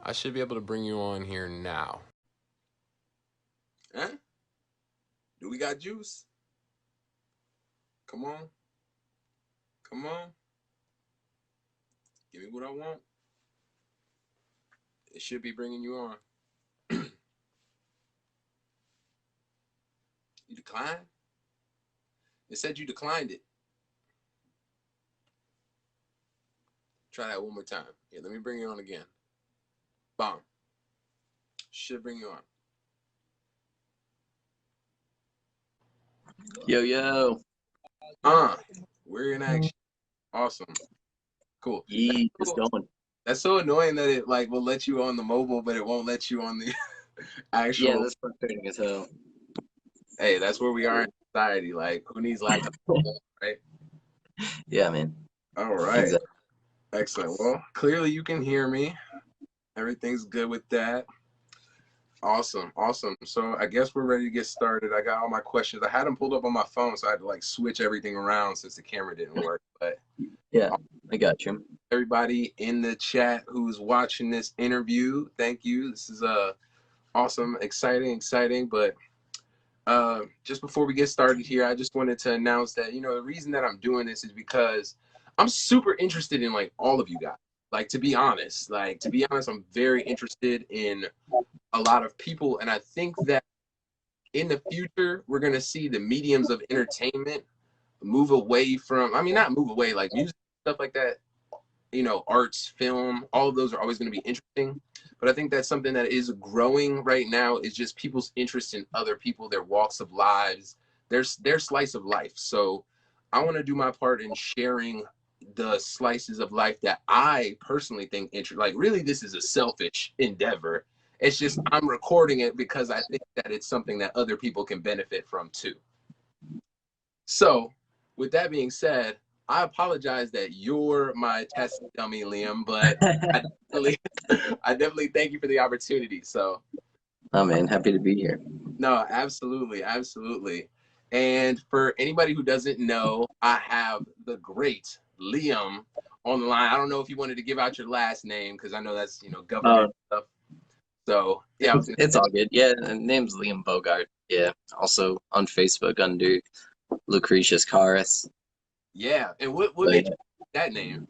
I should be able to bring you on here now. Huh? Do we got juice? Come on. Come on. Give me what I want. It should be bringing you on. You declined? It said you declined it. Try that one more time. Yeah, let me bring you on again. Bomb. Should bring you on. Yo, yo. Uh, we're in action. Awesome. Cool. Yee, it's Cool. going. That's so annoying that it like will let you on the mobile, but it won't let you on the Yeah, actual. that's frustrating as hell. Hey, that's where we are in society. Like, who needs laptop, right? Yeah, man. All right. Exactly. Excellent. Well, clearly you can hear me. Everything's good with that. Awesome. Awesome. So I guess we're ready to get started. I got all my questions. I had them pulled up on my phone, so I had to like switch everything around since the camera didn't work. But Yeah, I got you. everybody in the chat who's watching this interview, thank you. This is awesome, exciting. But just before we get started here, I just wanted to announce that, the reason that I'm doing this is because I'm super interested in like all of you guys. Like, to be honest, I'm very interested in a lot of people. And I think that in the future, we're going to see the mediums of entertainment move away from, I mean, not move away, like music, stuff like that, arts, film, all of those are always going to be interesting. But I think that's something that is growing right now is just people's interest in other people, their walks of lives, their slice of life. So I want to do my part in sharing the slices of life that I personally think interesting. Like, really, this is a selfish endeavor. It's just I'm recording it because I think that it's something that other people can benefit from too. So with that being said, I apologize that you're my test dummy, Liam, but I definitely, I definitely thank you for the opportunity. So, Oh, man, happy to be here. no, absolutely. And for anybody who doesn't know, I have the great Liam on the line. I don't know if you wanted to give out your last name because I know that's, government stuff. So, yeah, I was gonna It's say, all good. Yeah, name's Liam Bogart. Yeah, also on Facebook under Lucretius Caris. yeah. And what But made yeah, you pick that name?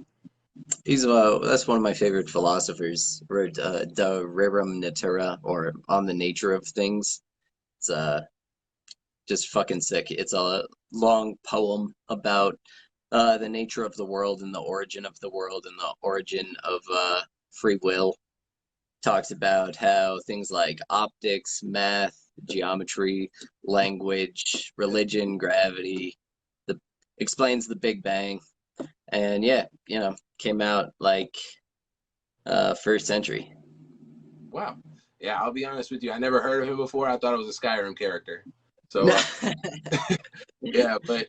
he's that's one of my favorite philosophers. Wrote De Rerum Natura, or On the Nature of Things. It's just fucking sick. It's a long poem about the nature of the world and the origin of the world and the origin of free will. Talks about how things like optics, math, geometry, language, religion, gravity, the explains the Big Bang, and yeah, came out like first century. Wow. Yeah, I'll be honest with you. I never heard of him before. I thought it was a Skyrim character. So, yeah, but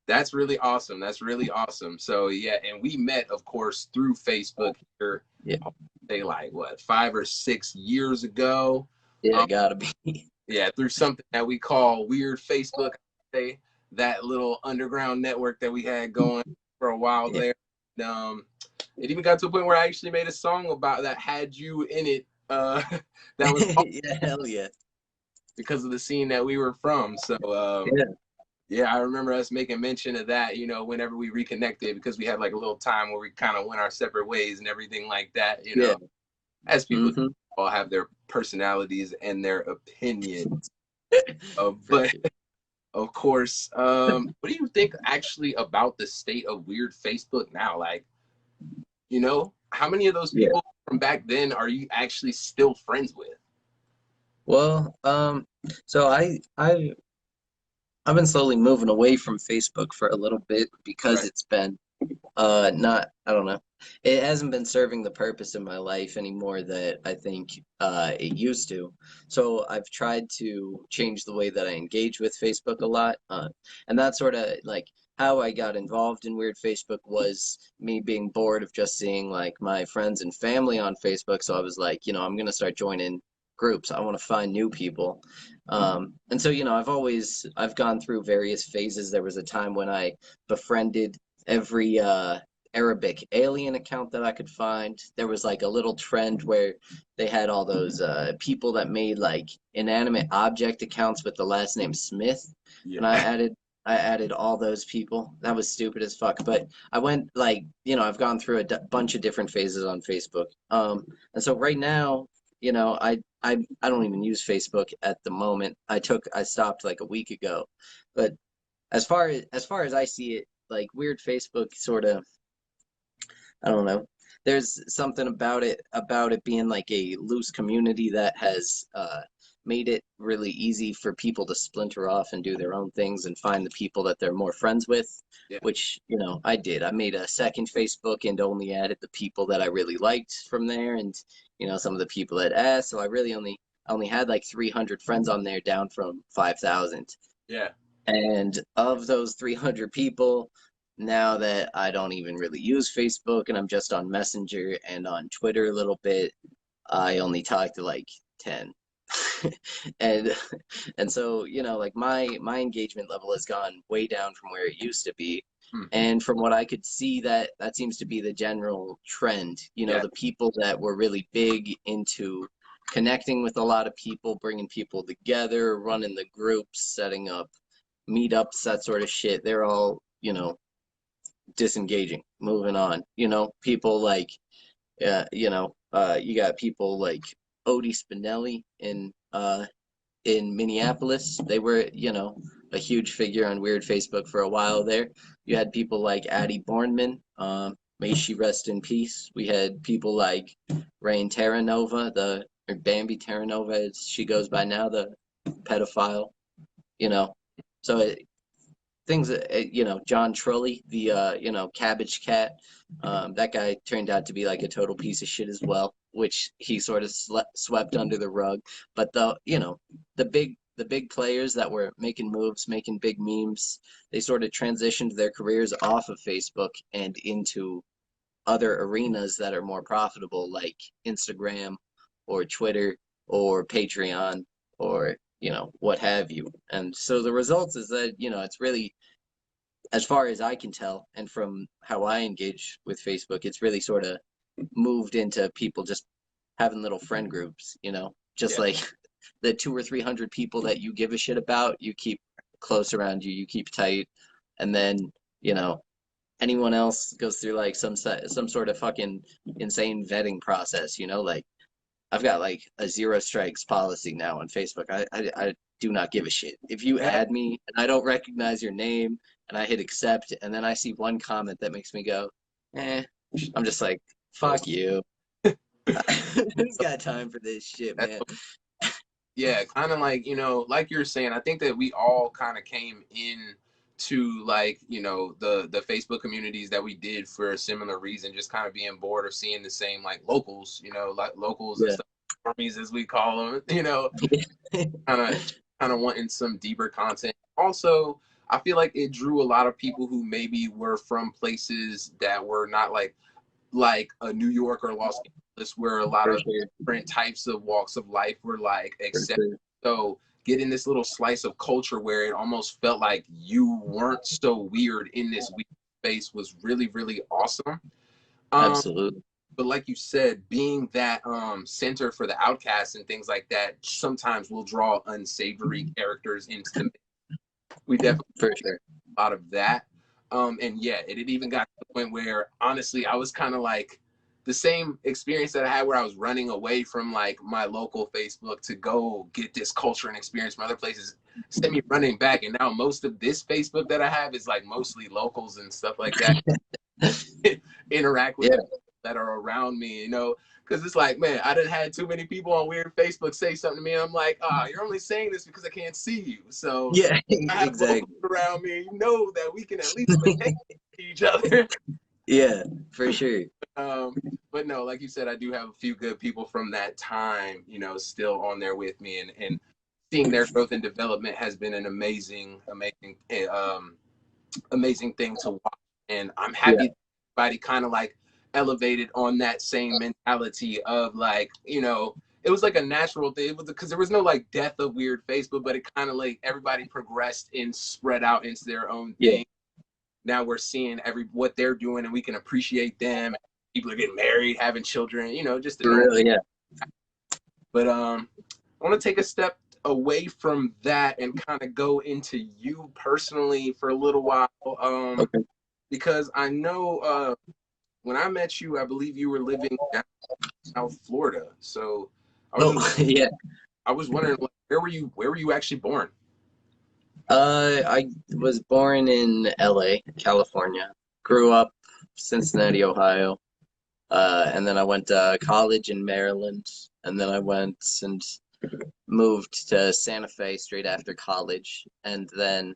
that's really awesome. That's really awesome. So, yeah, and we met, of course, through Facebook here, Yeah, I'll say like, what, 5 or 6 years ago? yeah, Um, gotta be. yeah, through something that we call Weird Facebook, say, that little underground network that we had going for a while Yeah, there. Um, it even got to a point where I actually made a song about that had you in it. That was yeah, hell yeah, because of the scene that we were from. So yeah, yeah, I remember us making mention of that, whenever we reconnected because we had like a little time where we kind of went our separate ways and everything like that. yeah. As people Mm-hmm. all have their personalities and their opinions. For But sure. of course, what do you think actually about the state of weird Facebook now? Like, how many of those Yeah. people from back then are you actually still friends with? Well, so I've been slowly moving away from Facebook for a little bit because Right. it's been not, I don't know. It hasn't been serving the purpose in my life anymore that I think it used to. So I've tried to change the way that I engage with Facebook a lot. And that's sort of like how I got involved in Weird Facebook was me being bored of just seeing like my friends and family on Facebook. So I was like, I'm gonna start joining groups. I want to find new people. And so, I've gone through various phases. There was a time when I befriended every Arabic alien account that I could find. There was like a little trend where they had all those people that made like inanimate object accounts with the last name Smith, and Yeah. I added all those people. That was stupid as fuck. But I went like, I've gone through a bunch of different phases on Facebook. And so right now, I don't even use Facebook at the moment. I stopped like a week ago. But as far as I see it, like weird Facebook sort of, I don't know. There's something about it being like a loose community that has made it really easy for people to splinter off and do their own things and find the people that they're more friends with, Yeah. which, I did. I made a second Facebook and only added the people that I really liked from there and, some of the people that asked. So I only had like 300 friends on there, down from 5,000. Yeah. And of those 300 people, now that I don't even really use Facebook and I'm just on Messenger and on Twitter a little bit, I only talk to like 10. and and so, like my engagement level has gone way down from where it used to be. And from what I could see, that seems to be the general trend. Yeah. The people that were really big into connecting with a lot of people, bringing people together, running the groups, setting up meetups, that sort of shit, they're all, disengaging, moving on. People like, you got people like Odie Spinelli in Minneapolis. They were, a huge figure on Weird Facebook for a while there. You had people like Addie Bornman, may she rest in peace. We had people like Rain Terranova, or Bambi Terranova, as she goes by now, the pedophile. So things that, John Trully, the Cabbage Cat, that guy turned out to be like a total piece of shit as well, which he sort of swept under the rug. But the big players that were making moves, making big memes, they sort of transitioned their careers off of Facebook and into other arenas that are more profitable, like Instagram or Twitter or Patreon or what have you. And so the results is that, it's really, as far as I can tell, and from how I engage with Facebook, it's really sort of moved into people just having little friend groups, just Yeah. like the 200 or 300 people that you give a shit about, you keep close around you, you keep tight. And then, anyone else goes through like some sort of fucking insane vetting process, like I've got like a zero strikes policy now on Facebook. I do not give a shit. If you Yeah. add me and I don't recognize your name and I hit accept and then I see one comment that makes me go, I'm just like, fuck you. Who's got time for this shit, man? Yeah, kind of like, like you're saying, I think that we all kind of came in to like, the Facebook communities that we did for a similar reason, just kind of being bored of seeing the same like locals, like locals and Yeah. stuff, armies as we call them, kind of wanting some deeper content. Also, I feel like it drew a lot of people who maybe were from places that were not like a New York or Los Angeles, where a lot For of sure. different types of walks of life were like For accepted. sure. So getting this little slice of culture where it almost felt like you weren't so weird in this weird space was really, really awesome. Absolutely. But like you said, being that center for the outcasts and things like that sometimes will draw unsavory characters into the mix. We definitely For sure. a lot of that. And yeah, it had even got to the point where honestly, I was kind of like the same experience that I had where I was running away from like my local Facebook to go get this culture and experience from other places, sent me running back. And now most of this Facebook that I have is like mostly locals and stuff like that. Interact with Yeah. the people that are around me, because it's like, man, I done had too many people on weird Facebook say something to me. And I'm like, you're only saying this because I can't see you. So Yeah, I have exactly. locals around me, that we can at least protect each other. Yeah, for sure. But no, like you said, I do have a few good people from that time, still on there with me, and seeing their growth and development has been an amazing, amazing thing to watch. And I'm Yeah. happy everybody kind of like elevated on that same mentality of like, it was like a natural thing. It was because there was no like death of weird Facebook, but it kind of like everybody progressed and spread out into their own Yeah. thing. now we're seeing what they're doing, and we can appreciate them. People are getting married, having children, you know, just the normal. Really, yeah. But I want to take a step away from that and kind of go into you personally for a little while. Okay. Because I know when I met you, I believe you were living down in South Florida. So I was just, Yeah. I was wondering, like, where were you actually born? I was born in LA, California. Grew up Cincinnati, Ohio. And then I went to college in Maryland. And then I went and moved to Santa Fe straight after college. And then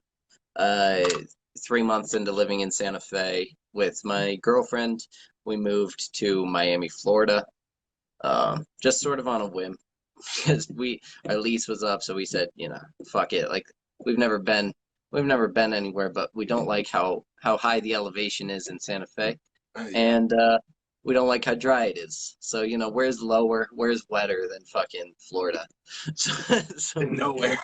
3 months into living in Santa Fe with my girlfriend, we moved to Miami, Florida. Just sort of on a whim. Because our lease was up, so we said, you know, fuck it. Like we've never been anywhere, but we don't like how high the elevation is in Santa Fe, Yeah. and we don't like how dry it is. So you know, where's wetter than fucking Florida? So Nowhere.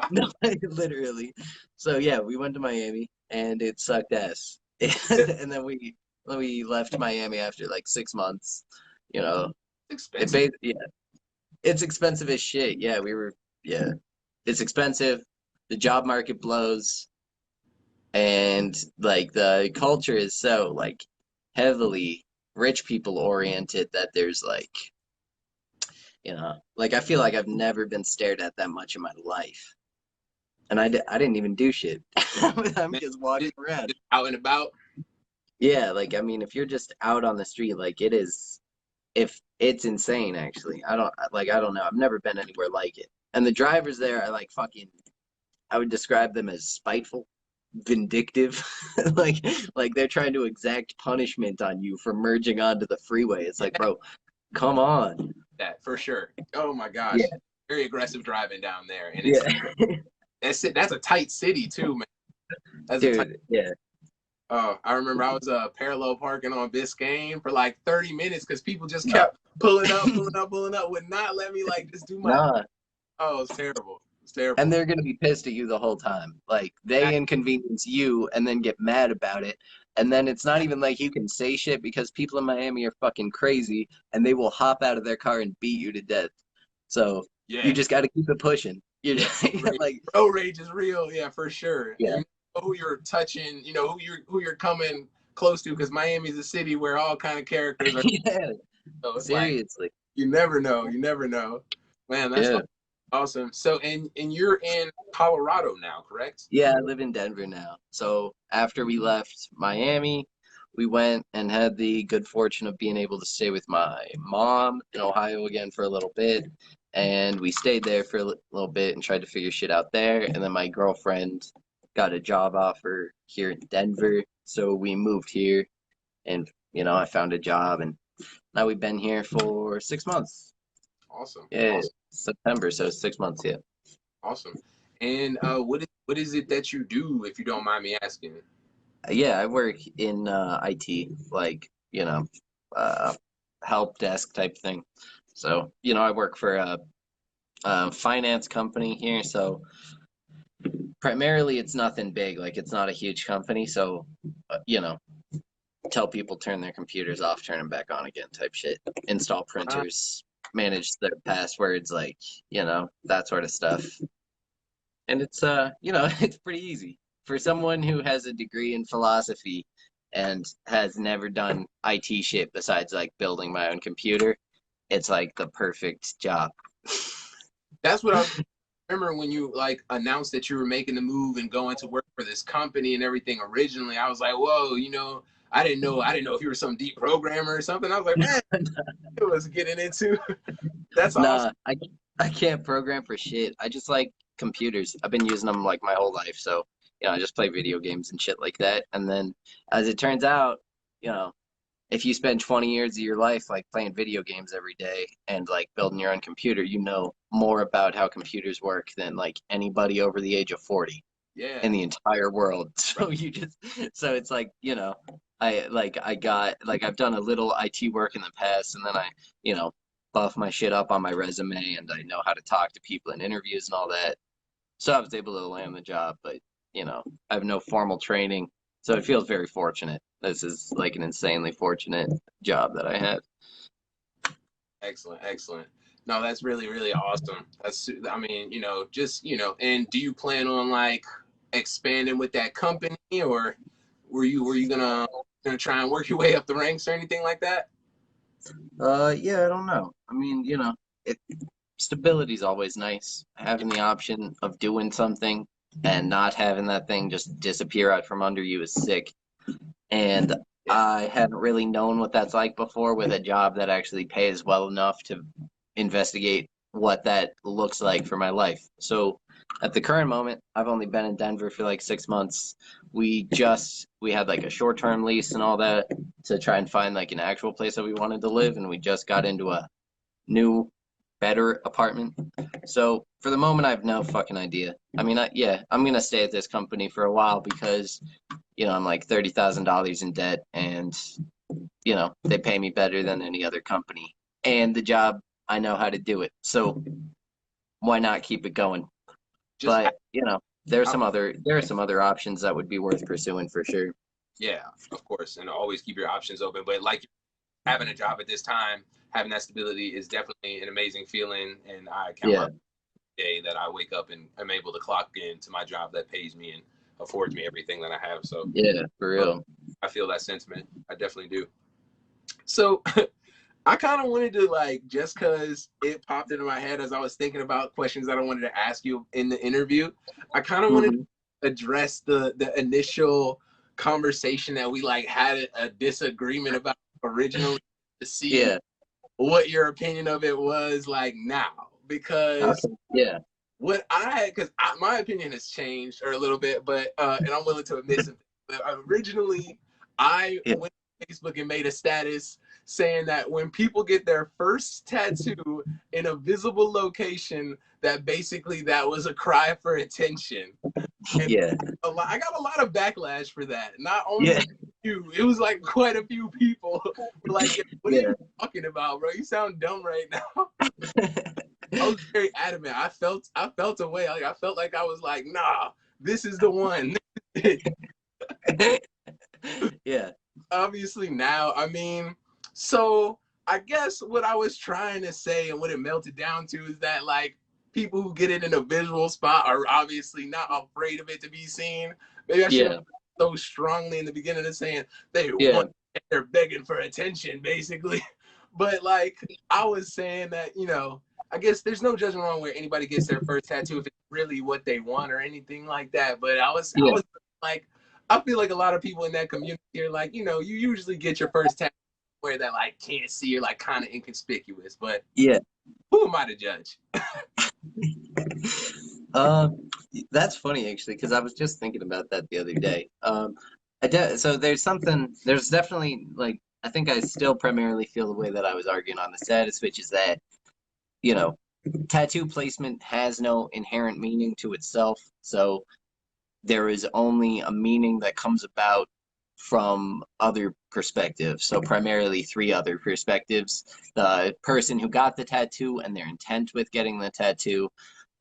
no, literally. So yeah, we went to Miami, and it sucked ass. And then we left Miami after like 6 months. You know, Expensive. yeah, it's expensive as shit. Yeah, it's expensive. The job market blows, and like the culture is so like heavily rich people oriented that there's like, you know, like I feel like I've never been stared at that much in my life, and I didn't even do shit. I'm Man, just walking around. just out and about. Yeah, like I mean, if you're just out on the street, like it is, if it's insane actually. I don't know. I've never been anywhere like it. And the drivers there are like fucking, I would describe them as spiteful, vindictive. like like they're trying to exact punishment on you for merging onto the freeway. It's like, bro, come on. That for sure. Oh my gosh, Yeah. very aggressive driving down there, and Yeah. that's a tight city too, man. That's a tight. Dude, yeah. Oh, I remember I was parallel parking on Biscayne for like 30 minutes because people just No. kept pulling up, pulling up, pulling up, would not let me like just do my. Nah. Oh, it's terrible. It's terrible. And they're gonna be pissed at you the whole time. Like they inconvenience you and then get mad about it. And then it's not even like you can say shit because people in Miami are fucking crazy and they will hop out of their car and beat you to death. So Yeah, you just got to keep it pushing. You're like, road rage is real. Yeah, for sure. yeah, You know who you're touching. You know who you're coming close to because Miami's a city where all kind of characters are. yeah, So it's like seriously, you never know. You never know. Man, that's yeah, awesome. So and you're in Colorado now, correct? yeah. I live in Denver now. So after we left Miami, we went and had the good fortune of being able to stay with my mom in Ohio again for a little bit. And we stayed there for a little bit and tried to figure shit out there. And then my girlfriend got a job offer here in Denver. So we moved here and, you know, I found a job and now we've been here for 6 months. Awesome. Yeah, Awesome. September, so 6 months, yeah. Awesome. And what is it that you do, if you don't mind me asking? Yeah, I work in IT, like, you know, uh, help desk type thing. So, you know, I work for a finance company here. So primarily it's nothing big, like it's not a huge company. So, you know, tell people turn their computers off, turn them back on again type shit. Install printers, manage their passwords, like, you know, that sort of stuff. And it's you know, it's pretty easy for someone who has a degree in philosophy and has never done IT shit besides like building my own computer. It's like the perfect job. That's what I remember when you like announced that you were making the move and going to work for this company and everything originally. I was like, whoa, you know, I didn't know if you were some deep programmer or something. I was like, man, it was getting into. That's awesome. Nah, I can't program for shit. I just like computers. I've been using them like my whole life, so you know, I just play video games and shit like that. And then as it turns out, you know, if you spend 20 years of your life like playing video games every day and like building your own computer, you know more about how computers work than like anybody over the age of 40 Yeah. in the entire world. So Right. you just, so it's like, you know, I got like I've done a little IT work in the past and then I, you know, buff my shit up on my resume and I know how to talk to people in interviews and all that. So I was able to land the job, but you know, I have no formal training. So it feels very fortunate. This is like an insanely fortunate job that I have. Excellent, excellent. No, that's really, really awesome. I mean, just, and do you plan on like expanding with that company, or were you gonna try and work your way up the ranks or anything like that? Yeah, I don't know. I mean, it stability is always nice. Having the option of doing something and not having that thing just disappear out from under you is sick. And Yeah. I haven't really known what that's like before with a job that actually pays well enough to investigate what that looks like for my life. So at the current moment, I've only been in Denver for like 6 months. We had like a short-term lease and all that to try and find like an actual place that we wanted to live, and we just got into a new, better apartment. So for the moment, I have no fucking idea. I mean, yeah, I'm gonna stay at this company for a while because I'm like $30,000 in debt, and they pay me better than any other company, and the job, I know how to do it. So why not keep it going? Just But I, there are some other options that would be worth pursuing for sure. yeah, of course, and always keep your options open. But like having a job at this time, having that stability is definitely an amazing feeling, and I count my Yeah, day that I wake up and I'm able to clock in to my job that pays me and affords me everything that I have. So yeah, for uh, real. I feel that sentiment. I definitely do. So I kind of wanted to like, just because it popped into my head as I was thinking about questions that I wanted to ask you in the interview, I kind of wanted Hmm. to address the initial conversation that we like had a disagreement about originally, to see Yeah. what your opinion of it was like now, because Okay. Yeah. because my opinion has changed or a little bit, but and I'm willing to admit something. But originally, I Yeah. went to Facebook and made a status saying that when people get their first tattoo in a visible location, that basically that was a cry for attention. And Yeah. I got a lot of backlash for that. Not only Yeah. you, it was like quite a few people were like, "What are Yeah. you talking about, bro? You sound dumb right now." I was very adamant. I felt a way. Like I felt like I was like, nah, this is the one. Yeah. Obviously now, I mean, so I guess what I was trying to say and what it melted down to is that like people who get it in a visual spot are obviously not afraid of it to be seen. Maybe I should have Yeah. so strongly in the beginning of saying they Yeah. want, they're begging for attention basically. But like I was saying that, I guess there's no judgment wrong where anybody gets their first tattoo if it's really what they want or anything like that. But I Yeah. was like, I feel like a lot of people in that community are like, you usually get your first tattoo where that like can't see or like kind of inconspicuous. But Yeah. who am I to judge? Um, that's funny actually, because I was just thinking about that the other day. So there's definitely like, I think I still primarily feel the way that I was arguing on the status, which is that, you know, tattoo placement has no inherent meaning to itself. So there is only a meaning that comes about from other perspectives. So primarily three other perspectives: the person who got the tattoo and their intent with getting the tattoo,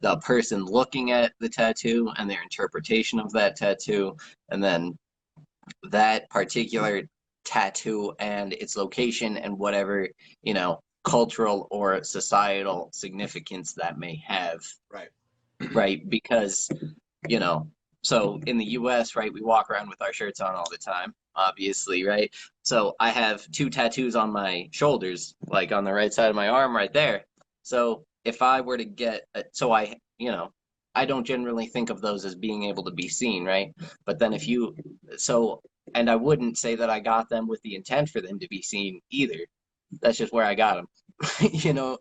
the person looking at the tattoo and their interpretation of that tattoo, and then that particular tattoo and its location and whatever, cultural or societal significance that may have, Right. right? Because you know, so in the US, right, we walk around with our shirts on all the time, obviously, right? So I have two tattoos on my shoulders, like on the right side of my arm right there. So if I were to I don't generally think of those as being able to be seen, right? But then so, and I wouldn't say that I got them with the intent for them to be seen either. That's just where I got them.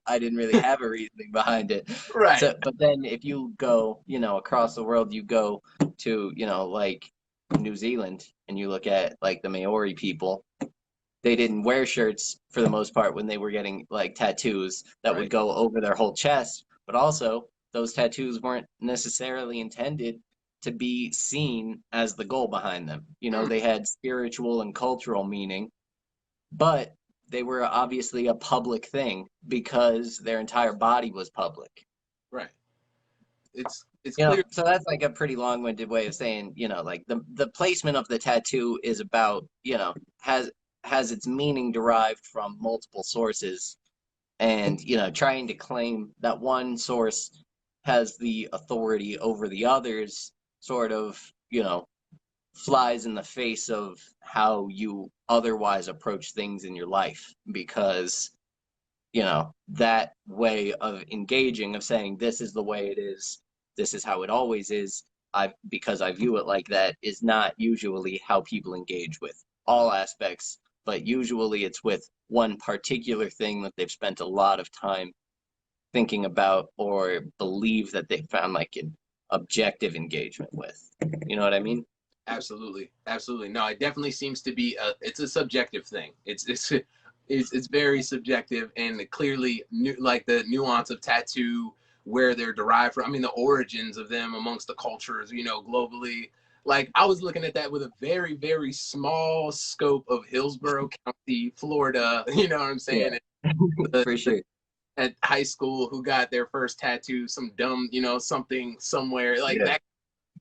I didn't really have a reasoning behind it. Right. So, but then if you go, across the world, you go to, like New Zealand, and you look at like the Maori people, they didn't wear shirts for the most part when they were getting like tattoos that would Right. go over their whole chest, but also those tattoos weren't necessarily intended to be seen as the goal behind them. Mm, They had spiritual and cultural meaning, but they were obviously a public thing because their entire body was public. right. It's it's You know, clear. so that's like a pretty long-winded way of saying, like the placement of the tattoo is about, has its meaning derived from multiple sources, and trying to claim that one source has the authority over the others sort of, flies in the face of how you otherwise approach things in your life, because that way of engaging, of saying this is the way it is, this is how it always is, because I view it like that, is not usually how people engage with all aspects, but usually it's with one particular thing that they've spent a lot of time thinking about, or believe that they found like an objective engagement with. You know what I mean? Absolutely, absolutely. No, it definitely seems to be it's a subjective thing. It's very subjective, and clearly, like the nuance of tattoo, where they're derived from. I mean, the origins of them amongst the cultures, globally. Like I was looking at that with a very, very small scope of Hillsborough County, Florida. You know what I'm Yeah, saying? The, for sure. at high school who got their first tattoo, some dumb, something somewhere like Yeah. that.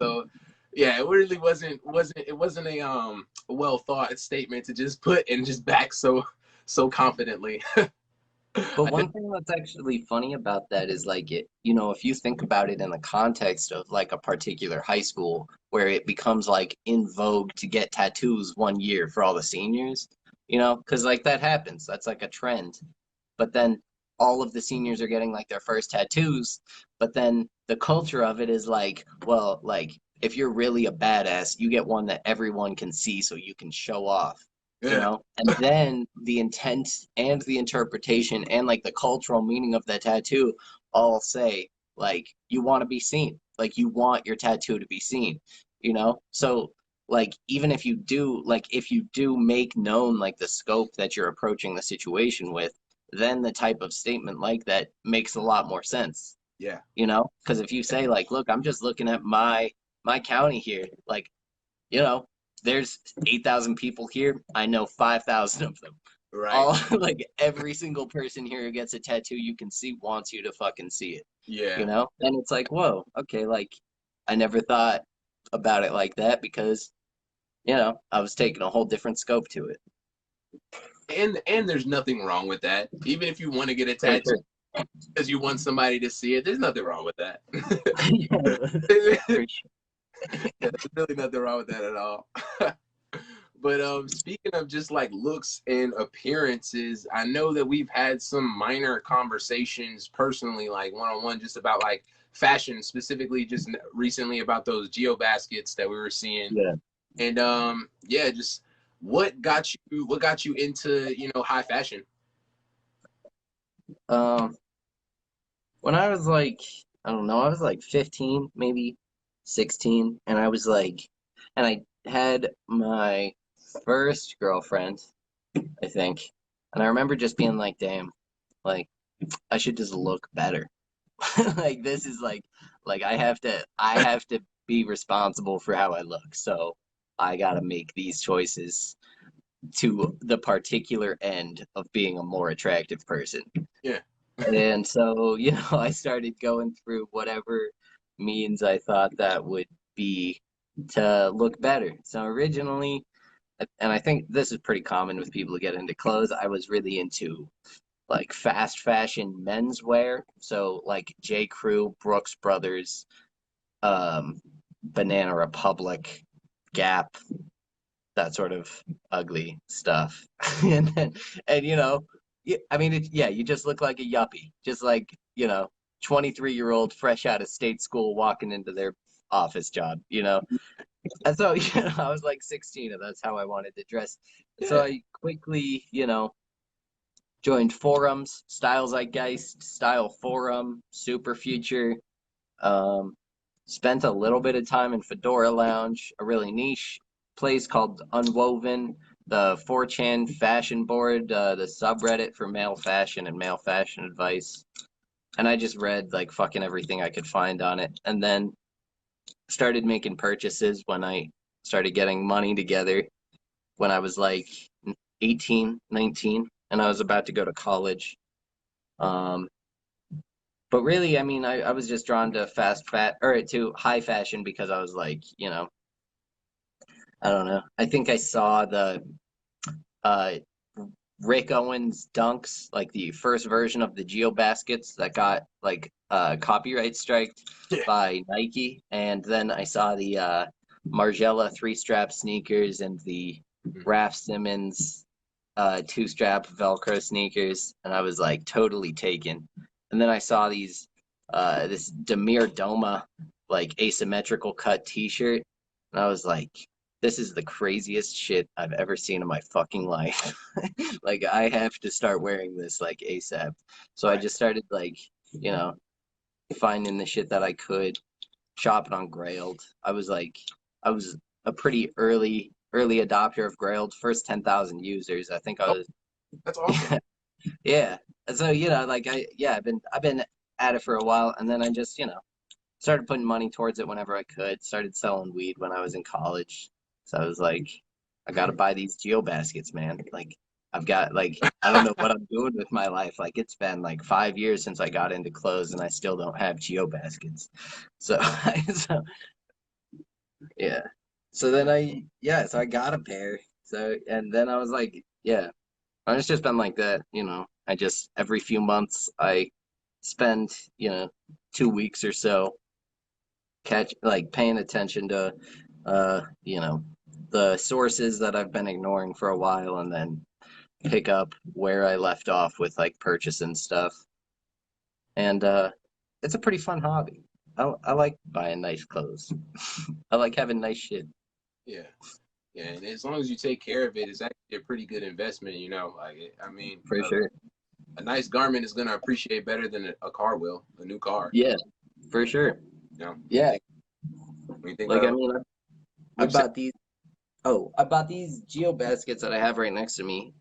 So yeah, it really wasn't a well thought statement to just put and just back so confidently. But I did, one thing that's actually funny about that is like if you think about it in the context of like a particular high school where it becomes like in vogue to get tattoos one year for all the seniors, because like that happens. That's like a trend. But then all of the seniors are getting like their first tattoos, but then the culture of it is like, well, like if you're really a badass, you get one that everyone can see so you can show off, yeah, and then the intent and the interpretation and like the cultural meaning of that tattoo all say like you want to be seen, like you want your tattoo to be seen, so like even if you do make known like the scope that you're approaching the situation with, then the type of statement like that makes a lot more sense, yeah, because if you say like, look, I'm just looking at my county here, like, you know there's 8,000 people here, I know 5,000 of them, right, all like every single person here who gets a tattoo you can see wants you to fucking see it, yeah. and it's like, whoa, okay, like I never thought about it like that, because I was taking a whole different scope to it. And there's nothing wrong with that. Even if you want to get a For tattoo sure. because you want somebody to see it, there's nothing wrong with that. Yeah, for sure. Yeah, there's really nothing wrong with that at all. But speaking of just like looks and appearances, I know that we've had some minor conversations personally, like one on one, just about like fashion, specifically just recently about those geo baskets that we were seeing, Yeah. and yeah, just what got you into high fashion? um when I was like, I don't know, I was like 15, maybe 16, and I had my first girlfriend, I think. And I remember just being like, damn, like I should just look better. Like this is like I have to be responsible for how I look. So I got to make these choices to the particular end of being a more attractive person. Yeah, And so, I started going through whatever means I thought that would be to look better. So originally, and I think this is pretty common with people who get into clothes, I was really into like fast fashion menswear. So like J. Crew, Brooks Brothers, um, Banana Republic, Gap, that sort of ugly stuff. and then, and I mean, yeah, you just look like a yuppie, just like 23-year-old fresh out of state school walking into their office job. And so I was like 16, and that's how I wanted to dress. And so yeah, I quickly joined forums, Style Zeitgeist, Style Forum, Super Future. Um, Spent a little bit of time in Fedora Lounge, a really niche place called Unwoven, the 4chan fashion board, the subreddit for male fashion and male fashion advice. And I just read like fucking everything I could find on it. And then started making purchases when I started getting money together when I was like 18, 19, and I was about to go to college. Um, But really, I mean, I was just drawn to to high fashion because I was like, I don't know. I think I saw the uh Rick Owens dunks, like the first version of the Geo baskets that got like copyright striked Yeah. by Nike, and then I saw the Margiela three-strap sneakers and the Raf Simons two-strap Velcro sneakers, and I was like totally taken. And then I saw this Demir Doma like asymmetrical cut T-shirt, and I was like, this is the craziest shit I've ever seen in my fucking life. Like I have to start wearing this like ASAP. So I Right. just started like, you know, finding the shit that I could, shopping on Grailed. I was a pretty early adopter of Grailed, first 10,000 users. I think I Oh, was that's awesome. yeah. And so, like I've been at it for a while, and then I just, started putting money towards it whenever I could. Started selling weed when I was in college. So I was like, I gotta buy these geo baskets, man. Like I've got like I don't know what I'm doing with my life. Like it's been like 5 years since I got into clothes and I still don't have geo baskets. So, so yeah. So then so I got a pair. So and then I was like, yeah. And it's just been like that, I just every few months I spend, 2 weeks or so paying attention to the sources that I've been ignoring for a while and then pick up where I left off with like purchasing stuff. And it's a pretty fun hobby. I like buying nice clothes. I like having nice shit. Yeah. Yeah, and as long as you take care of it, it's actually a pretty good investment, you know. I mean, For sure. a nice garment is gonna appreciate better than a car will, a new car. Yeah, for sure. You know, Yeah. when you think Like I about mean I which, bought these I bought these geo baskets that I have right next to me.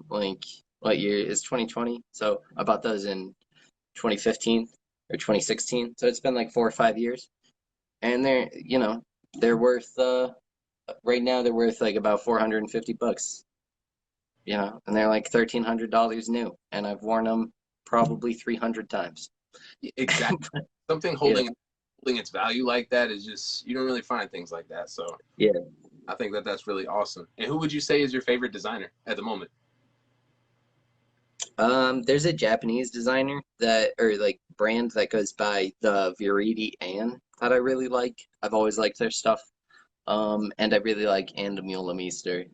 Like what year is 2020? So I bought those in 2015 or 2016. So it's been like 4 or 5 years. And they're worth right now they're worth like about 450 bucks, and they're like $1,300 new. And I've worn them probably 300 times. exactly something Yeah. holding its value like that is just you don't really find things like that. So Yeah. I think that that's really awesome. And who would you say is your favorite designer at the moment? There's a Japanese designer or like brand that goes by the Viridi Ann that I really like. I've always liked their stuff. And I really like And Mule Meester.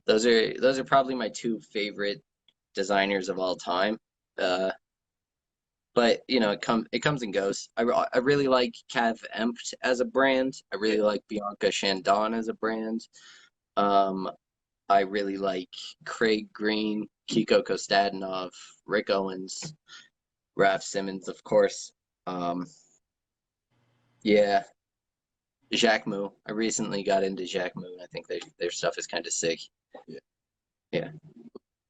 Those are probably my two favorite designers of all time. Uh, but it comes and goes. I really like Cav Empt as a brand. I Yeah, really like Bianca Chandon as a brand. Um, I really like Craig Green, Kiko Kostadinov, Rick Owens, Raf Simons, of course. Um, yeah, Jacques Mu. I recently got into Jacques Mu. I think their stuff is kind of sick. yeah, Yeah.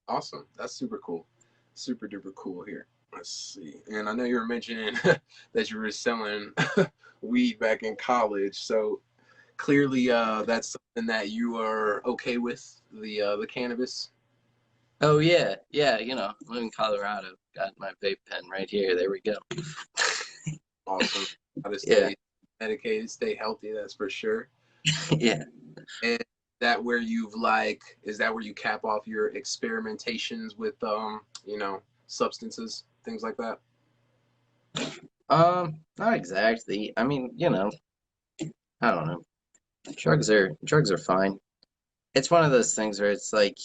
awesome. That's super cool, super duper cool. Here, let's see. And I know you were mentioning that you were selling weed back in college, so clearly that's something that you are okay with the cannabis. Oh yeah, yeah. I live in Colorado. Got my vape pen right here. There we go. Awesome. How to Yeah, stay medicated, stay healthy, that's for sure. yeah. And is that where you cap off your experimentations with substances, things like that? Not exactly. I mean, I don't know. Drugs are fine. It's one of those things where it's like,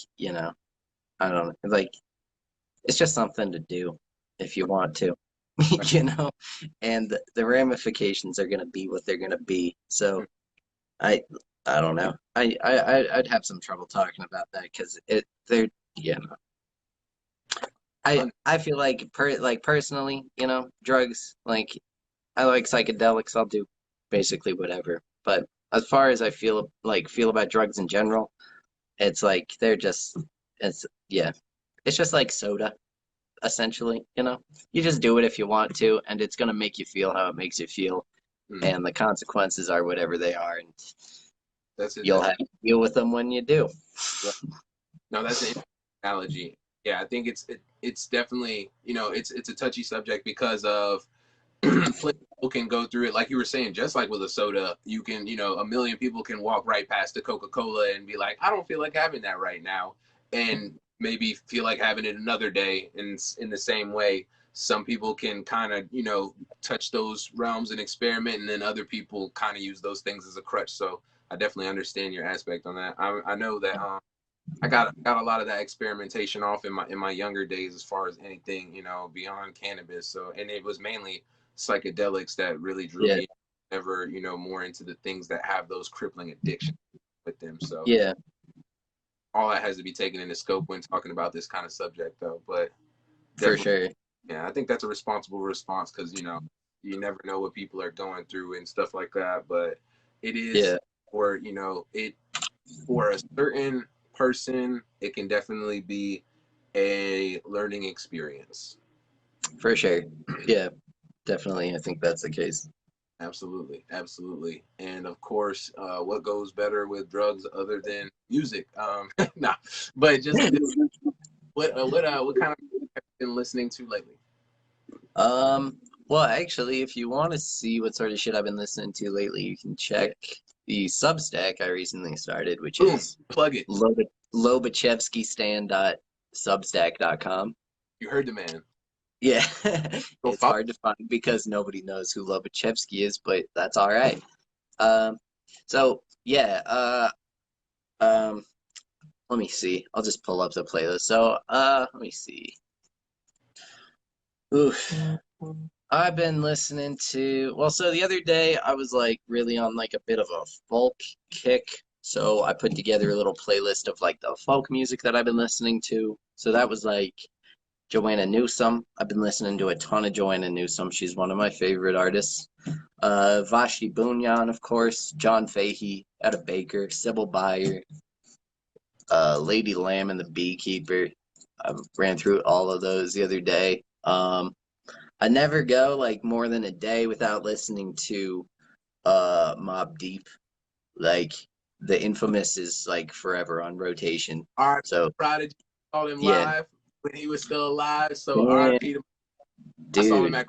I don't know, like it's just something to do if you want to, Right. you know, and the ramifications are gonna be what they're gonna be. So I I don't know. I'd have some trouble talking about that because they're you know I feel like personally, drugs, like I like psychedelics. I'll do basically whatever. But as far as I feel about drugs in general, it's like it's yeah, it's just like soda essentially. You just do it if you want to, and it's gonna make you feel how it makes you feel, Mm, and the consequences are whatever they are, and that's it. you'll have to deal with them when you do. Right. No, that's an interesting analogy. Yeah, I think it's definitely, you know, it's a touchy subject because of plenty of people can go through it, like you were saying, just like with a soda, you can, you know, a million people can walk right past the Coca-Cola and be like, I don't feel like having that right now, and maybe feel like having it another day. And in the same way, some people can kind of, you know, touch those realms and experiment, and then other people kind of use those things as a crutch. So I definitely understand your aspect on that. I know that I got a lot of that experimentation off in my younger days as far as anything, you know, beyond cannabis. So, and it was mainly psychedelics that really drew Yeah, me ever, you know, more into the things that have those crippling addictions with them. So yeah, all that has to be taken into scope when talking about this kind of subject though. But for definitely, sure. yeah, I think that's a responsible response because, you know, you never know what people are going through and stuff like that. But it is, Yeah, or, you know, it, for a certain person, it can definitely be a learning experience. for sure. Yeah, definitely. I think that's the case. Absolutely, absolutely. And of course, what goes better with drugs other than music? Nah, but just what kind of music have you been listening to lately? Um, well, actually, if you want to see what sort of shit I've been listening to lately, you can Yeah, check the Substack I recently started, which boom, is plug it. lobachevskystan.substack.com. You heard the man. Yeah, Go it's follow. hard to find because nobody knows who Lobachevsky is, but that's all right. Um, so yeah, um, let me see. I'll just pull up the playlist. So, let me see. Oof. I've been listening to, well, so the other day I was like really on like a bit of a folk kick. So I put together a little playlist of like the folk music that I've been listening to. So that was like Joanna Newsom. I've been listening to a ton of Joanna Newsom. She's one of my favorite artists. Vashti Bunyan, of course, John Fahey, Etta Baker, Sybil Bayer, Lady Lamb and the Beekeeper. I ran through all of those the other day. I never go like more than a day without listening to Mobb Deep. Like the Infamous is like forever on rotation. R. So Prodigy, saw him yeah, live when he was still alive. So man, R.I.P. to, I saw him dude,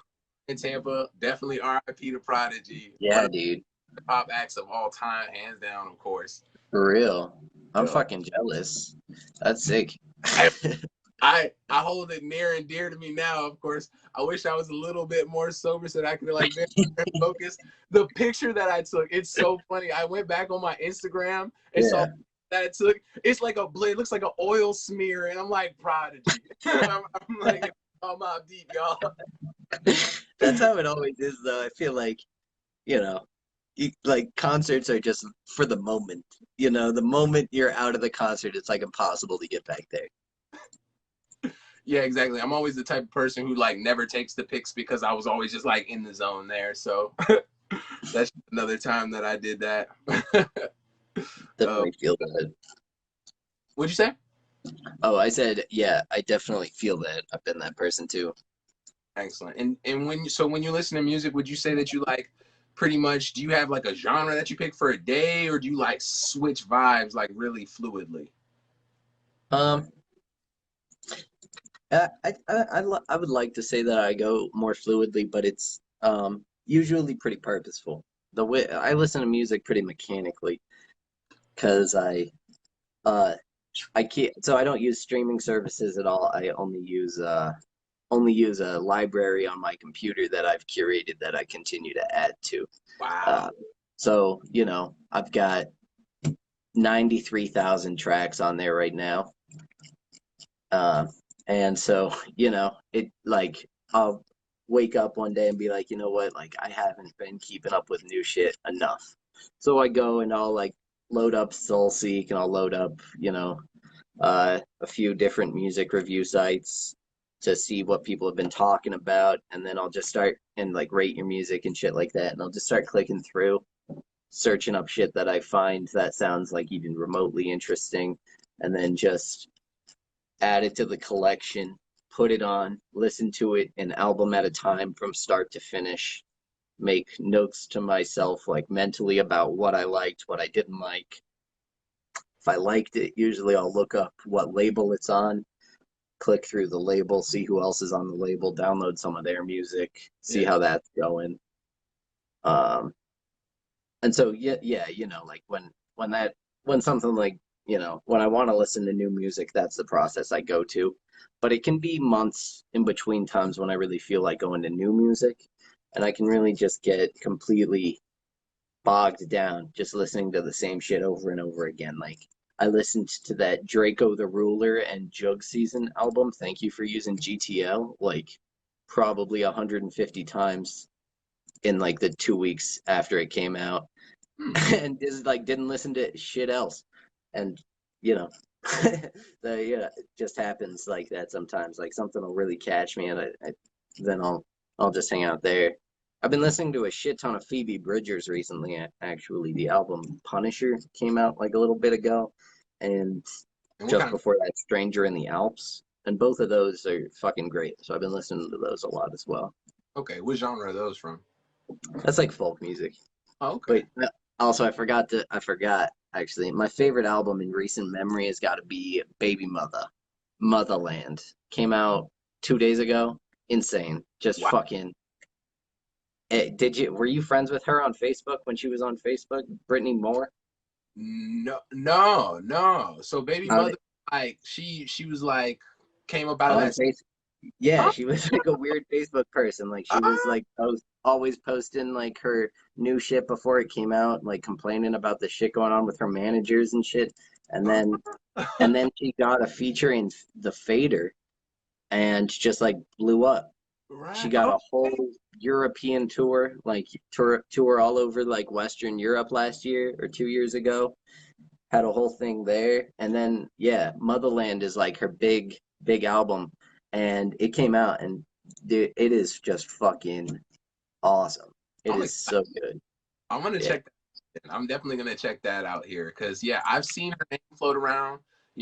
in Tampa. Definitely R.I.P. to Prodigy. One yeah, of dude, the pop acts of all time, hands down, of course. for real. I'm Yo, fucking jealous. That's sick. I I hold it near and dear to me now. Of course, I wish I was a little bit more sober so that I could like very focus. The picture that I took, it's so funny. I went back on my Instagram and saw Yeah, that it took. It's like a blade, looks like an oil smear, and I'm like Prodigy. I'm like, oh my deep, y'all. that's how it always is, though. I feel like you know, like concerts are just for the moment. The moment you're out of the concert, it's like impossible to get back there. Yeah, exactly. I'm always the type of person who like never takes the pics because I was always just like in the zone there. So that's another time that I did that. uh, Definitely feel that. what'd you say? Oh, I said, yeah, I definitely feel that. I've been that person too. Excellent. And when you listen to music, would you say that you like pretty much, do you have like a genre that you pick for a day, or do you like switch vibes like really fluidly? Um, I would like to say that I go more fluidly, but it's usually pretty purposeful. The way I listen to music pretty mechanically because uh I can't, so I don't use streaming services at all. I only use a library on my computer that I've curated that I continue to add to. Wow. Uh, so I've got 93,000 tracks on there right now. Uh, and so, it like I'll wake up one day and be like, you know what, like I haven't been keeping up with new shit enough. So I go and I'll like load up SoulSeek and I'll load up, a few different music review sites to see what people have been talking about, and then I'll just start and like rate your music and shit like that, and I'll just start clicking through, searching up shit that I find that sounds like even remotely interesting, and then just add it to the collection, put it on, listen to it an album at a time from start to finish, make notes to myself like mentally about what I liked, what I didn't like. If I liked it, usually I'll look up what label it's on, click through the label, see who else is on the label, download some of their music, see Yeah. how that's going. Um, and so yeah, like when something like, when I want to listen to new music, that's the process I go to. But it can be months in between times when I really feel like going to new music, and I can really just get completely bogged down just listening to the same shit over and over again. Like I listened to that Draco the Ruler and Jug Season album, Thank You for Using GTL, like probably 150 times in like the 2 weeks after it came out. Hmm. And just like didn't listen to shit else. And you know, it just happens like that sometimes. Like something will really catch me, and then I'll just hang out there. I've been listening to a shit ton of Phoebe Bridgers recently. Actually, the album Punisher came out like a little bit ago, and And what just kind of before that, Stranger in the Alps. And both of those are fucking great. So I've been listening to those a lot as well. okay, what genre are those from? That's like folk music. Oh, okay. Wait, also I forgot actually. My favorite album in recent memory has got to be Baby Mother, Motherland. Came out 2 days ago. Insane. Just Wow. fucking. Were you friends with her on Facebook when she was on Facebook? Brittany Moore? No, no, no. So baby On mother, like she was like came up out of on that. Facebook. Yeah, Huh? she was like a weird Facebook person. Like she was like always posting like her new shit before it came out, like complaining about the shit going on with her managers and shit. And then Ah. and then she got a feature in The Fader and just like blew up. She Right. got Oh, a whole European tour, like tour all over like Western Europe last year or 2 years ago. Had a whole thing there. And then yeah, Motherland is like her big album, and it came out, and dude, it is just fucking awesome. It I'm is excited. so good. I'm gonna Yeah. check that. I'm definitely gonna check that out here because yeah, I've seen her name float around.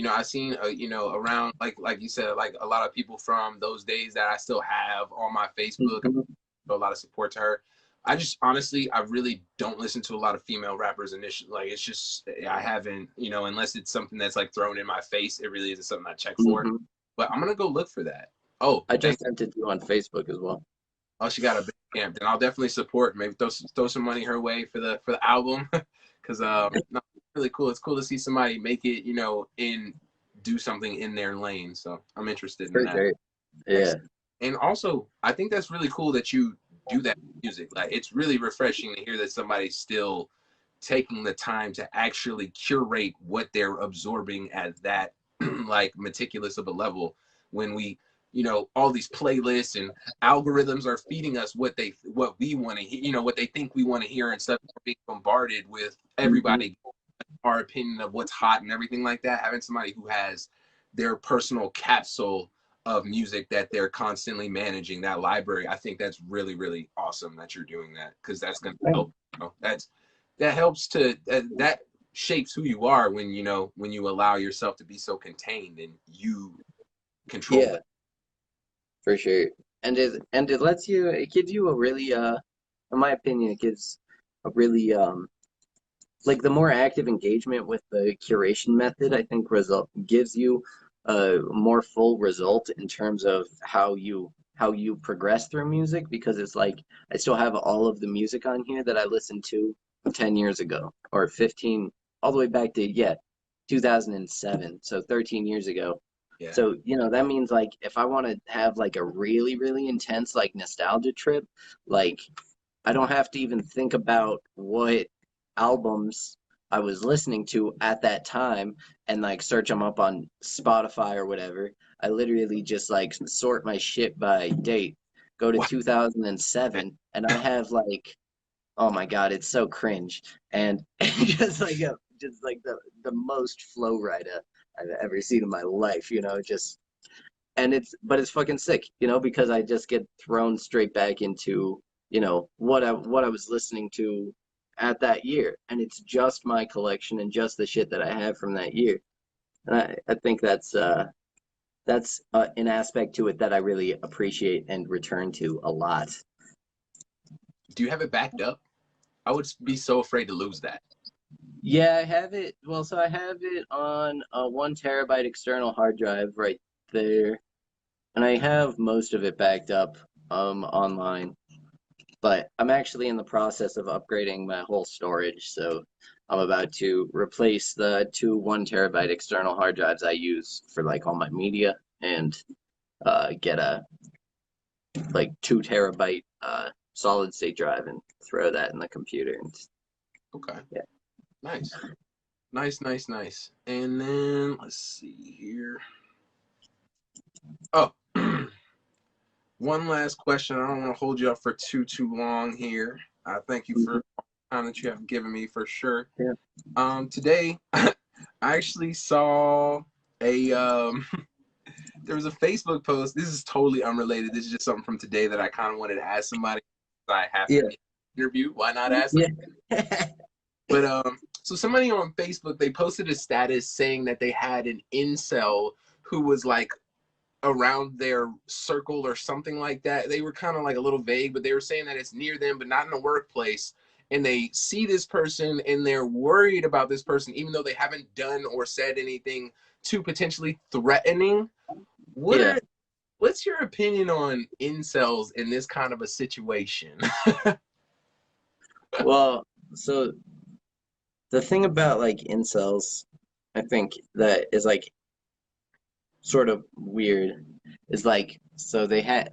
I've seen around like you said, like a lot of people from those days that I still have on my Facebook. Mhm. A lot of support to her. I just honestly, I really don't listen to a lot of female rappers initially. Like it's just I haven't, unless it's something that's like thrown in my face. It really isn't something I check for. Mhm. But I'm gonna go look for that. Oh, I thank. just sent it to you on Facebook as well. Oh, she got a big camp. Then I'll definitely support. Maybe throw some money her way for the album, because no, it's really cool. It's cool to see somebody make it, in do something in their lane. So I'm interested in For that. sure. Yeah. Excellent. And also, I think that's really cool that you do that music. Like, it's really refreshing to hear that somebody's still taking the time to actually curate what they're absorbing at that like meticulous of a level when we all these playlists and algorithms are feeding us what we want to hear, what they think we want to hear, instead of being bombarded with Mhm. everybody our opinion of what's hot and everything like that. Having somebody who has their personal capsule of music that they're constantly managing, that library, I think that's really, really awesome that you're doing that, because that's going to help. That helps that shapes who you are when when you allow yourself to be so contained and you control Yeah, it. for sure. It gives you a really in my opinion, it gives a really like the more active engagement with the curation method, I think result gives you a more full result in terms of how you progress through music, because it's like I still have all of the music on here that I listened to 10 years ago or 15, all the way back to 2007, so 13 years ago. Yeah. So, that means like if I want to have like a really, really intense like nostalgia trip, like I don't have to even think about what albums I was listening to at that time and like search them up on Spotify or whatever. I literally just like sort my shit by date, go to Wow. 2007, and I have like, oh my God, it's so cringe. And just like the most flow rider I've ever seen in my life, just but it's fucking sick, because I just get thrown straight back into, what I was listening to at that year, and it's just my collection and just the shit that I have from that year. And I think that's an aspect to it that I really appreciate and return to a lot. Do you have it backed up? I would be so afraid to lose that. Yeah, I have it. Well, so I have it on a 1 terabyte external hard drive right there. and I have most of it backed up online. But I'm actually in the process of upgrading my whole storage, so I'm about to replace the two 1 terabyte external hard drives I use for like all my media, and get a like 2 terabyte solid state drive and throw that in the computer. And Okay. yeah, Nice. Nice, nice, nice. And then let's see here. Oh, one last question. I don't want to hold you up for too long here. I thank you for the time that you have given me for sure. yeah, Today I actually saw a there was a Facebook post. This is totally unrelated. This is just something from today that I kind of wanted to ask somebody. I have to yeah, get an interview. Why not ask them? yeah. But so somebody on Facebook, they posted a status saying that they had an incel who was like around their circle or something like that. They were kind of like a little vague, but they were saying that it's near them, but not in the workplace. And they see this person and they're worried about this person, even though they haven't done or said anything too potentially threatening. What Yeah. are what's your opinion on incels in this kind of a situation? Well, so the thing about like incels, I think that is like sort of weird, is like so they had,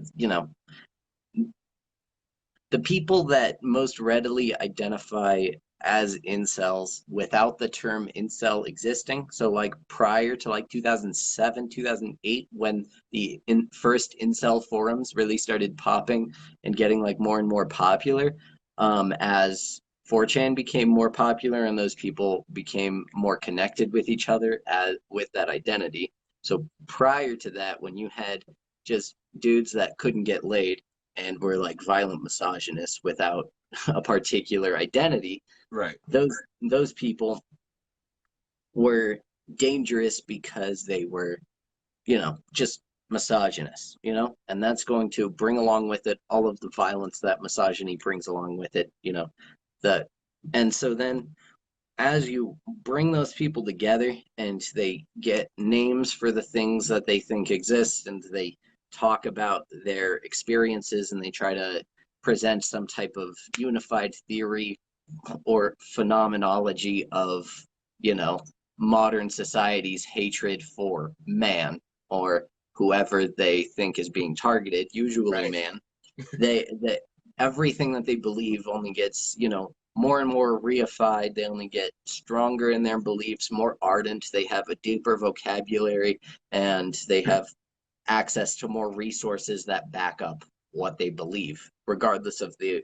the people that most readily identify as incels without the term incel existing. So like prior to like 2007, 2008, when the first incel forums really started popping and getting like more and more popular, as 4chan became more popular and those people became more connected with each other as with that identity. So prior to that, when you had just dudes that couldn't get laid and were like violent misogynists without a particular identity, Right. those people were dangerous because they were, just misogynists, and that's going to bring along with it all of the violence that misogyny brings along with it, the and so then as you bring those people together and they get names for the things that they think exist and they talk about their experiences and they try to present some type of unified theory or phenomenology of, you know, modern society's hatred for man or whoever they think is being targeted, usually Right. man. They everything that they believe only gets, more and more reified. They only get stronger in their beliefs, more ardent. They have a deeper vocabulary and they have access to more resources that back up what they believe, regardless of the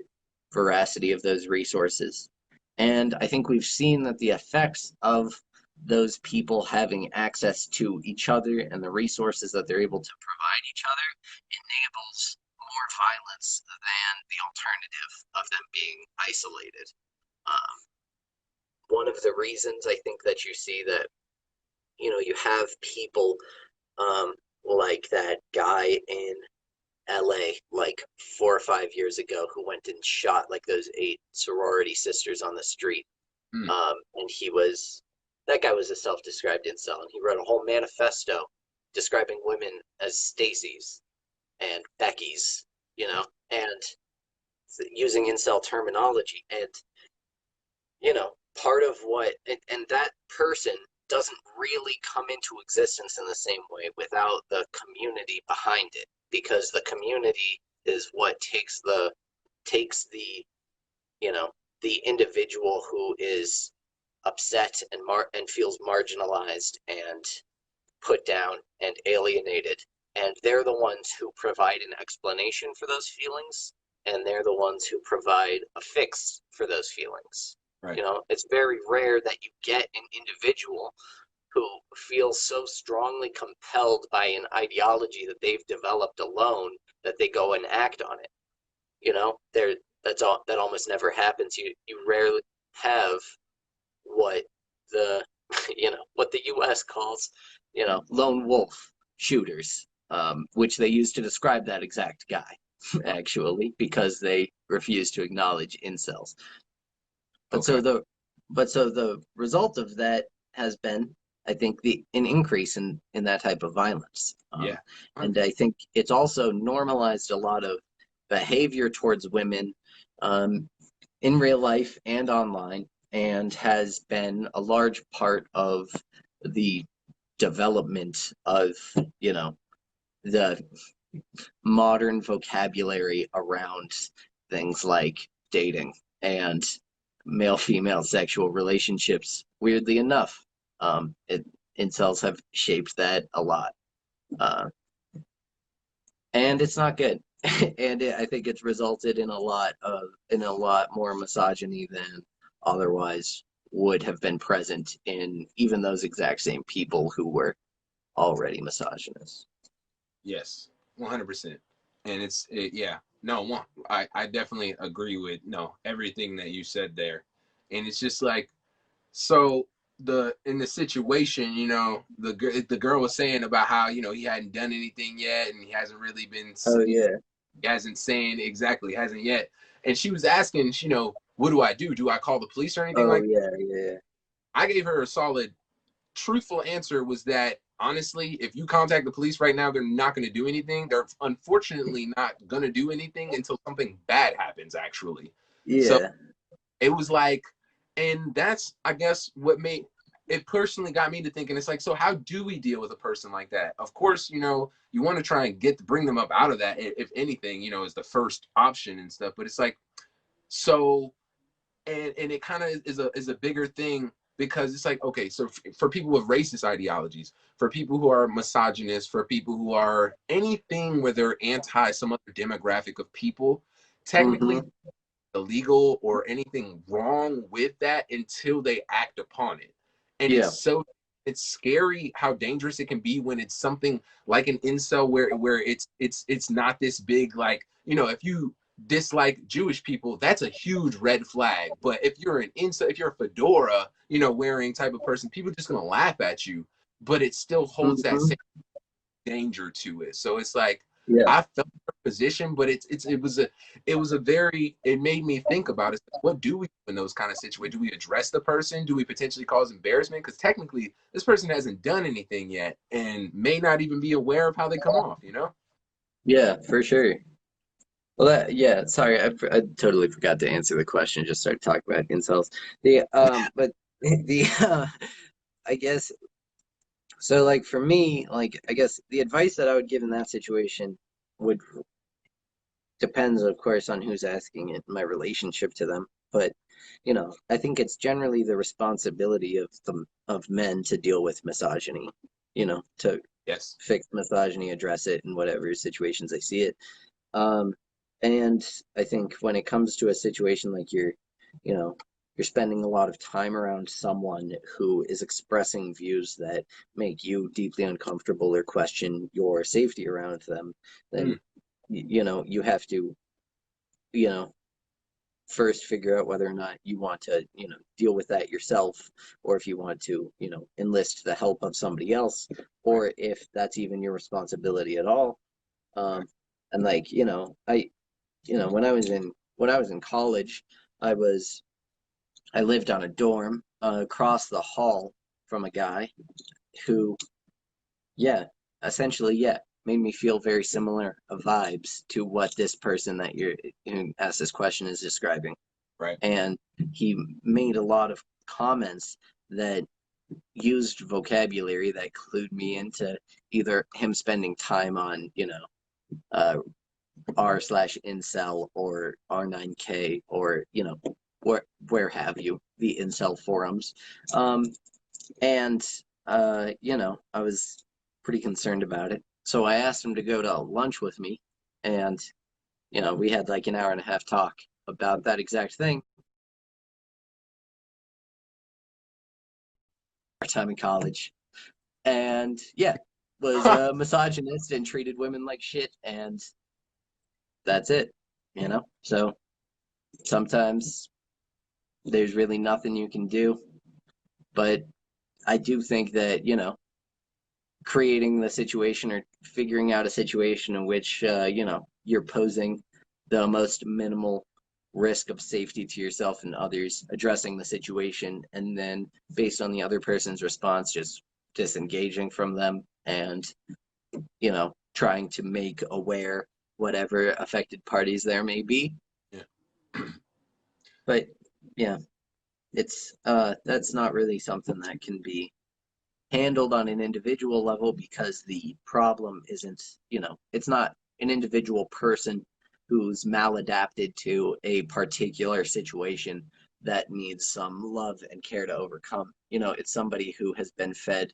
veracity of those resources. And I think we've seen that the effects of those people having access to each other and the resources that they're able to provide each other enables more violence than the alternative of them being isolated. Um, One of the reasons I think that you see that, you have people like that guy in LA like 4 or 5 years ago who went and shot like those 8 sorority sisters on the street. Mm. And that guy was a self-described incel, and he wrote a whole manifesto describing women as Stacy's and Becky's, and using incel terminology. And, part of and that person doesn't really come into existence in the same way without the community behind it, because the community is what takes the the individual who is upset and feels marginalized and put down and alienated, and they're the ones who provide an explanation for those feelings, and they're the ones who provide a fix for those feelings. Right. It's very rare that you get an individual who feels so strongly compelled by an ideology that they've developed alone that they go and act on it. That almost never happens. You rarely have what the what the US calls, lone wolf shooters, which they use to describe that exact guy, actually, because they refuse to acknowledge incels. But Okay. so the result of that has been I think an increase in that type of violence. Yeah. And I think it's also normalized a lot of behavior towards women um, in real life and online, and has been a large part of the development of, you know, the modern vocabulary around things like dating and male-female sexual relationships. Weirdly enough, incels have shaped that a lot, uh, and it's not good. And I think it's resulted in a lot more misogyny than otherwise would have been present in even those exact same people who were already misogynist. Yes, 100%. And yeah, no, I definitely agree with everything that you said there. And it's just like, so in the situation, the girl was saying about how he hadn't done anything yet, and he hasn't really been, Oh yeah. he hasn't saying exactly, hasn't yet. And she was asking, what do I do? Do I call the police or anything Oh like that? yeah, yeah. I gave her a solid truthful answer was that honestly, if you contact the police right now, they're not going to do anything. They're unfortunately not going to do anything until something bad happens, actually. So Yeah. it was like, and that's, I guess, what made it personally got me to thinking, it's like, so how do we deal with a person like that? Of course, you want to try and bring them up out of that, if anything, is the first option and stuff. But it's like, so and it kind of is a bigger thing, because it's like, okay, so for people with racist ideologies, for people who are misogynist, for people who are anything where they're anti some other demographic of people, technically Mm-hmm. illegal or anything wrong with that until they act upon it. And Yeah. it's scary how dangerous it can be when it's something like an incel, where it's not this big, like, if you dislike Jewish people, that's a huge red flag. But if you're an incel, if you're a fedora, wearing type of person, people are just gonna laugh at you. But it still holds that Mm-hmm. same danger to it. So it's like, Yeah. I felt her position, but it made me think about it. What do we do in those kind of situations? Do we address the person? Do we potentially cause embarrassment? Because technically, this person hasn't done anything yet and may not even be aware of how they come off. Yeah, for sure. Well, yeah, sorry, I totally forgot to answer the question. Just started talking about incels. But the I guess so. Like for me, like I guess the advice that I would give in that situation would depends, of course, on who's asking it, my relationship to them. But I think it's generally the responsibility of men to deal with misogyny. To Yes. fix misogyny, address it in whatever situations they see it. Um, and I think when it comes to a situation like you know, you're spending a lot of time around someone who is expressing views that make you deeply uncomfortable or question your safety around them, then Mm. you have to, you know, first figure out whether or not you want to, deal with that yourself, or if you want to, enlist the help of somebody else, Right. or if that's even your responsibility at all. Right. Um, and like, when I was in college, I was I lived on a dorm across the hall from a guy who, yeah, essentially, yeah, made me feel very similar vibes to what this person that you're who asked this question is describing. Right. And he made a lot of comments that used vocabulary that clued me into either him spending time on, uh, r/incel or r9k, or where have you, the incel forums. And I was pretty concerned about it, so I asked him to go to lunch with me, and we had like an hour and a half talk about that exact thing. Our time in college, and yeah, was a misogynist and treated women like shit, and that's it. So sometimes there's really nothing you can do. But I do think that, creating the situation or figuring out a situation in which, you're posing the most minimal risk of safety to yourself and others, addressing the situation, and then based on the other person's response, just disengaging from them and, you know, trying to make aware whatever affected parties there may be. Yeah. But yeah, it's that's not really something that can be handled on an individual level because the problem isn't, you know, it's not an individual person who's maladapted to a particular situation that needs some love and care to overcome. You know, it's somebody who has been fed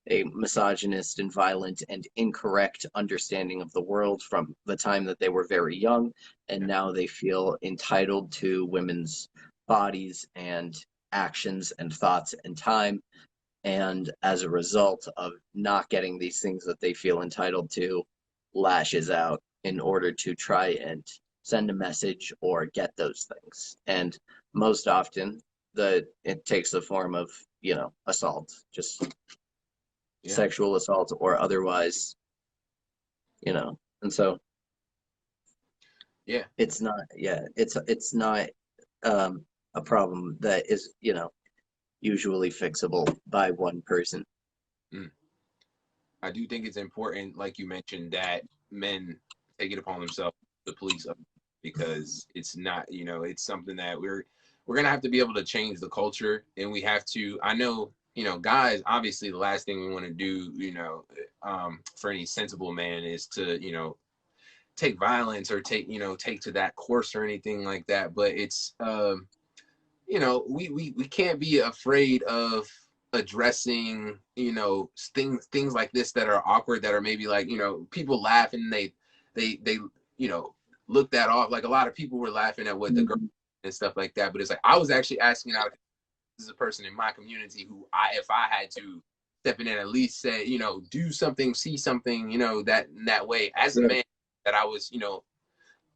a misogynist and violent and incorrect understanding of the world from the time that they were very young, and Yeah. now they feel entitled to women's bodies and actions and thoughts and time, and as a result of not getting these things that they feel entitled to, lashes out in order to try and send a message or get those things. And most often it takes the form of, you know, assault, just Yeah. sexual assault or otherwise, you know. And so Yeah. it's not, yeah, it's not um a problem that is, you know, usually fixable by one person. Mm. I do think it's important, like you mentioned, that men take it upon themselves to police because it's not, you know, it's something that we're gonna have to be able to change the culture, and we have to. I know, you know, guys. Obviously, the last thing we want to do, you know, for any sensible man is to, you know, take violence or take, you know, take to that course or anything like that. But it's, you know, we can't be afraid of addressing, you know, things like this that are awkward, that are maybe like, you know, people laugh and they you know, look that off. Like a lot of people were laughing at what the girl Mm-hmm. and stuff like that, but it's like I was actually asking out. This is a person in my community who if I had to step in and at least say, you know, do something, see something, you know, that in that way as a Right. man, that I was, you know,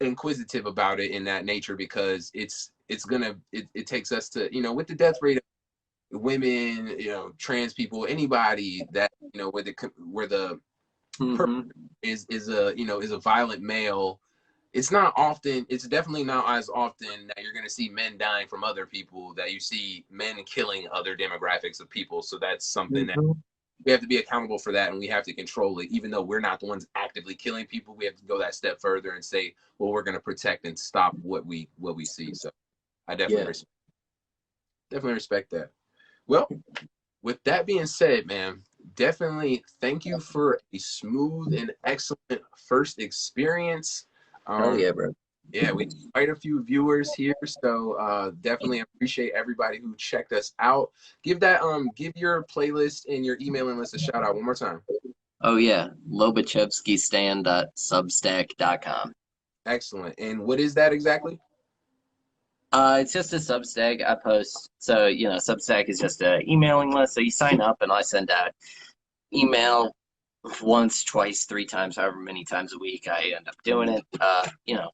inquisitive about it in that nature, because it's gonna it takes us to, you know, with the death rate of women, you know, trans people, anybody that, you know, where the person Mm-hmm. is a, you know, is a violent male. It's not often, it's definitely not as often that you're going to see men dying from other people that you see men killing other demographics of people. So that's something that Mm-hmm. we have to be accountable for, that, and we have to control it. Even though we're not the ones actively killing people, we have to go that step further and say, well, we're going to protect and stop what we see. So I Yeah. definitely respect that. Well, with that being said, man, definitely thank you for a smooth and excellent first experience. Hell Um, yeah, bro. yeah, we have quite a few viewers here, so definitely appreciate everybody who checked us out. Give your playlist and your emailing list a shout out one more time. Oh yeah, lobachevskystan.substack.com. Excellent. And what is that exactly? It's just a Substack I post. So, you know, Substack is just a emailing list. So you sign up and I send out email once, twice, three times, however many times a week I end up doing it. You know,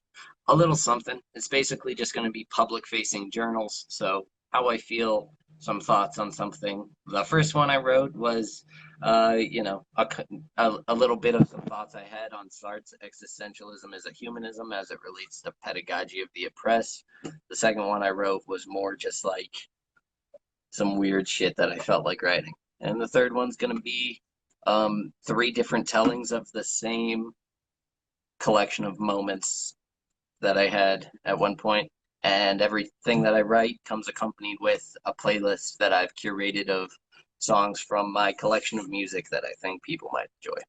a little something. It's basically just going to be public facing journals. So how I feel, some thoughts on something. The first one I wrote was, you know, a little bit of some thoughts I had on Sartre's existentialism as a humanism as it relates to pedagogy of the oppressed. The second one I wrote was more just like some weird shit that I felt like writing. And the third one's going to be three different tellings of the same collection of moments that I had at one point. And everything that I write comes accompanied with a playlist that I've curated of songs from my collection of music that I think people might enjoy.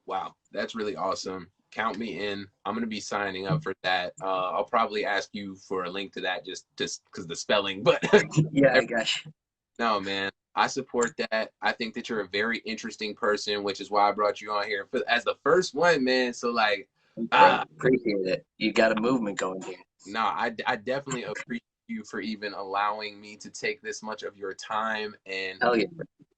Wow, that's really awesome. Count me in. I'm gonna be signing up for that. I'll probably ask you for a link to that, just because the spelling, but Yeah, I got you. no, man, I support that. I think that you're a very interesting person, which is why I brought you on here as the first one, man. So like, Bro, ah, appreciate it. You got a movement going here. no, I definitely appreciate you for even allowing me to take this much of your time. And Hell yeah.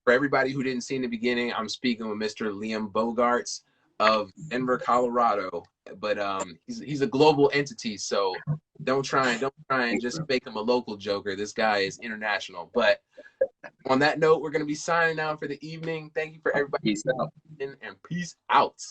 for everybody who didn't see in the beginning, I'm speaking with Mr. Liam Bogarts of Denver, Colorado. But he's a global entity, so don't try and Thanks, just bro. make him a local joker. This guy is international. But on that note, we're gonna be signing out for the evening. Thank you for everybody, Peace out. and peace out.